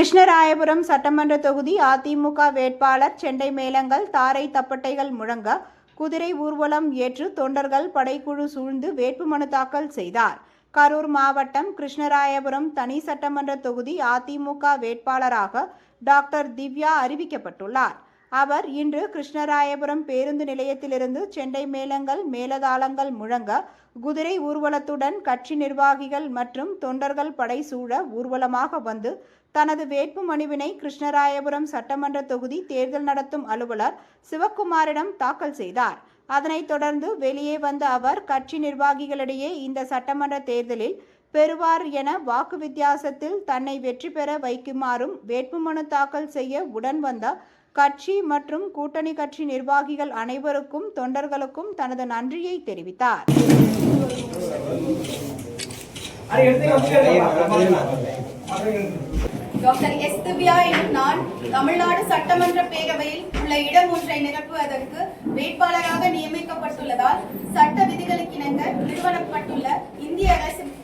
கிருஷ்ணராயபுரம் சட்டமன்ற தொகுதி அதிமுக வேட்பாளர் செண்டை மேளங்கள், தாரை தப்பட்டைகள் முழங்க குதிரை ஊர்வலம் ஏற்று தொண்டர்கள் படைக்குழு சூழ்ந்து வேட்புமனு தாக்கல் செய்தார். கரூர் மாவட்டம் கிருஷ்ணராயபுரம் தனி சட்டமன்ற தொகுதி அதிமுக வேட்பாளராக டாக்டர் திவ்யா அறிவிக்கப்பட்டுள்ளார். அவர் இன்று கிருஷ்ணராயபுரம் பேருந்து நிலையத்திலிருந்து செண்டை மேளங்கள், மேலதாளங்கள் முழங்க குதிரை ஊர்வலத்துடன் கட்சி நிர்வாகிகள் மற்றும் தொண்டர்கள் படை சூழ ஊர்வலமாக வந்து தனது வேட்பு மனுவினை கிருஷ்ணராயபுரம் சட்டமன்ற தொகுதி தேர்தல் நடத்தும் அலுவலர் சிவக்குமாரிடம் தாக்கல் செய்தார். அதனைத் தொடர்ந்து வெளியே வந்த அவர் கட்சி நிர்வாகிகளிடையே இந்த சட்டமன்ற தேர்தலில் பெறுவார் என வாக்கு வித்தியாசத்தில் தன்னை வெற்றி பெற வைக்குமாறும் வேட்புமனு தாக்கல் செய்ய உடன் வந்த கட்சி மற்றும் கூட்டணி கட்சி நிர்வாகிகள் அனைவருக்கும் தொண்டர்களுக்கும் தனது நன்றியை தெரிவித்தார். Doctor S. திவ்யா எனும் நான் தமிழ்நாடு சட்டமன்ற பேரவையில் உள்ள இடம் ஒன்றை நிரப்புவதற்கு வேட்பாளராக நியமிக்கப்பட்டுள்ளதால் சட்ட விதிகளுக்கிணங்க நிறுவனப்பட்டுள்ள இந்திய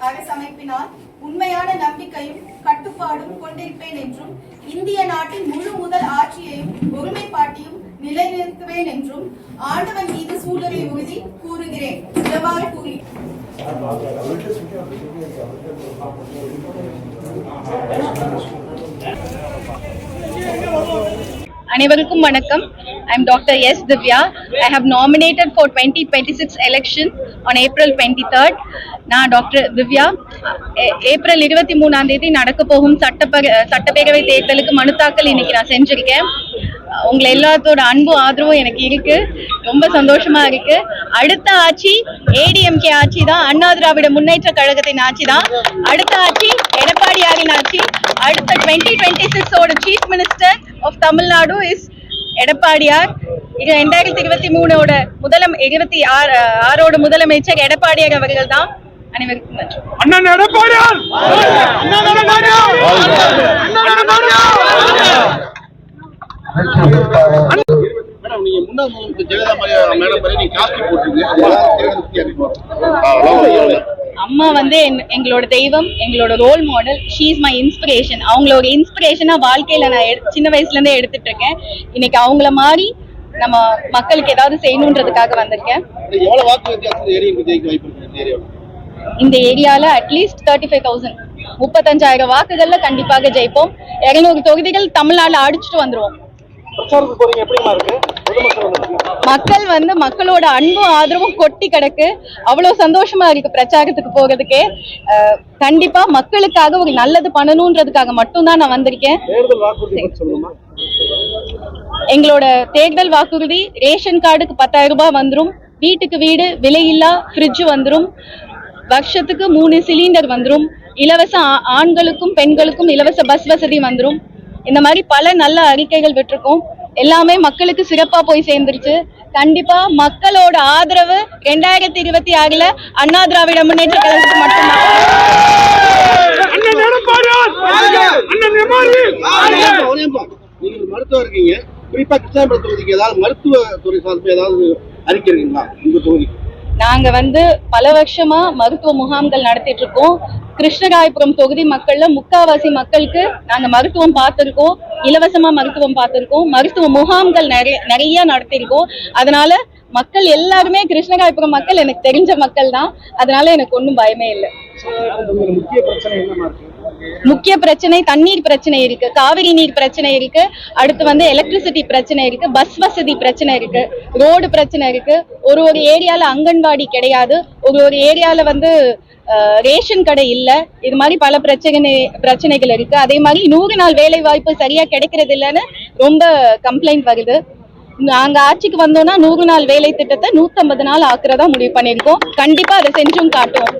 அரசமைப்பினால் உண்மையான நம்பிக்கையும் கட்டுப்பாடும் கொண்டிருப்பேன் என்றும் இந்திய நாட்டின் முழு முதல் ஆட்சியையும் ஒருமைப்பாட்டையும் நிலைநிறுத்துவேன் என்றும் ஆண்டவன் மீது சூளுரை உறுதி கூறுகிறேன். இவ்வாறு கூறி அனைவருக்கும் வணக்கம். I am Dr. S. Divya. I have nominated for 2026 election on April 23rd. நான் டாக்டர் திவ்யா ஏப்ரல் 23ஆம் தேதி நடக்க போகும் சட்டப்பேரவை தேர்தலுக்கு மனு தாக்கல் இன்னைக்கு நான் செஞ்சிருக்கேன். உங்களை எல்லாத்தோட அன்பும் ஆதரவும் எனக்கு இருக்கு. ரொம்ப சந்தோஷமா இருக்கு. அடுத்த ஆட்சி ஏடிஎம்கே ஆட்சி தான். அண்ணா திராவிட முன்னேற்ற கழகத்தின் ஆட்சி தான். அடுத்த ஆட்சி எடப்பாடியாரின் ஆட்சி. அடுத்த 2026 chief minister of Tamil Nadu is எடப்பாடியார். 2023 முதலமைச்சர் எடப்பாடியார் அவர்கள் தான். அனைவருக்கும் அம்மா வந்து எங்களோட தெய்வம், எங்களோட role model. She is my inspiration. அவங்களோட இன்ஸ்பிரேஷனா வாழ்க்கையில நான் சின்ன வயசுல இருந்தே எடுத்துட்டு இருக்கேன். இன்னைக்கு அவங்கள மாதிரி நம்ம மக்களுக்கு ஏதாவது செய்யணுன்றதுக்காக வந்திருக்கேன். இந்த ஏரியால அட்லீஸ்ட் 35,000 35,000 வாக்குகள்ல கண்டிப்பாக ஜெயிப்போம். 200 தொகுதிகள் தமிழ்நாடுல அடிச்சுட்டு வந்துருவோம். மக்கள் வந்து மக்களோட அன்பும் ஆதரவும் கொட்டி கிடக்கு. அவ்வளவு சந்தோஷமா இருக்கு பிரச்சாரத்துக்கு போகிறதுக்கே. கண்டிப்பா மக்களுக்காக ஒரு நல்லது பண்ணணும்ன்றதுக்காக மட்டும்தான் நான் வந்திருக்கேன். எங்களோட தேர்தல் வாக்குறுதி ரேஷன் கார்டுக்கு 10,000 ரூபாய் வந்துரும். வீட்டுக்கு வீடு விலையில்லா ஃப்ரிட்ஜ் வந்துரும். வருஷத்துக்கு 3 சிலிண்டர் வந்துரும். இலவச ஆண்களுக்கும் பெண்களுக்கும் இலவச பஸ் வசதி வந்துரும். இந்த மாதிரி பல நல்ல அறிக்கைகள் விட்டுருக்கோம். எல்லாமே மக்களுக்கு சிறப்பா போய் சேர்ந்துருச்சு. கண்டிப்பா மக்களோட ஆதரவு 2026ல அண்ணா திராவிட முன்னேற்ற கழகத்துக்கு மட்டும்தான். மருத்துவ இருக்கீங்க, குறிப்பா கிருஷ்ணாபுரம் தொகுதிக்கு ஏதாவது மருத்துவத்துறை சார்பு ஏதாவது அறிக்கை இருக்குங்களா? உங்க தொகுதி நாங்க வந்து பல வருஷமா மருத்துவ முகாம்கள் நடத்திட்டு இருக்கோம். கிருஷ்ணராயபுரம் தொகுதி மக்கள்ல முக்காவாசி மக்களுக்கு நாங்க மருத்துவம் பார்த்திருக்கோம், இலவசமா மருத்துவம் பார்த்திருக்கோம், மருத்துவ முகாம்கள் நிறைய நடத்திருக்கோம். அதனால மக்கள் எல்லாருமே கிருஷ்ணராயபுரம் மக்கள் எனக்கு தெரிஞ்ச மக்கள் தான். அதனால எனக்கு ஒன்றும் பயமே இல்லை. முக்கிய பிரச்சனை தண்ணீர் பிரச்சனை இருக்கு, காவிரி நீர் பிரச்சனை இருக்கு, அடுத்து வந்து எலக்ட்ரிசிட்டி பிரச்சனை இருக்கு, பஸ் வசதி பிரச்சனை இருக்கு, ரோடு பிரச்சனை இருக்கு. ஒரு ஏரியால அங்கன்வாடி கிடையாது, ஒரு ஏரியால வந்து ரேஷன் கடை இல்ல. இது மாதிரி பல பிரச்சனைகள் இருக்கு. அதே மாதிரி 100 நாள் வேலை வாய்ப்பு சரியா கிடைக்கிறது இல்லைன்னு ரொம்ப கம்ப்ளைண்ட் வருது. நாங்க ஆட்சிக்கு வந்தோம்னா 100 நாள் வேலை திட்டத்தை 150 நாள் ஆக்குறதா முடிவு பண்ணிருக்கோம். கண்டிப்பா அதை செஞ்சும் காட்டுவோம்.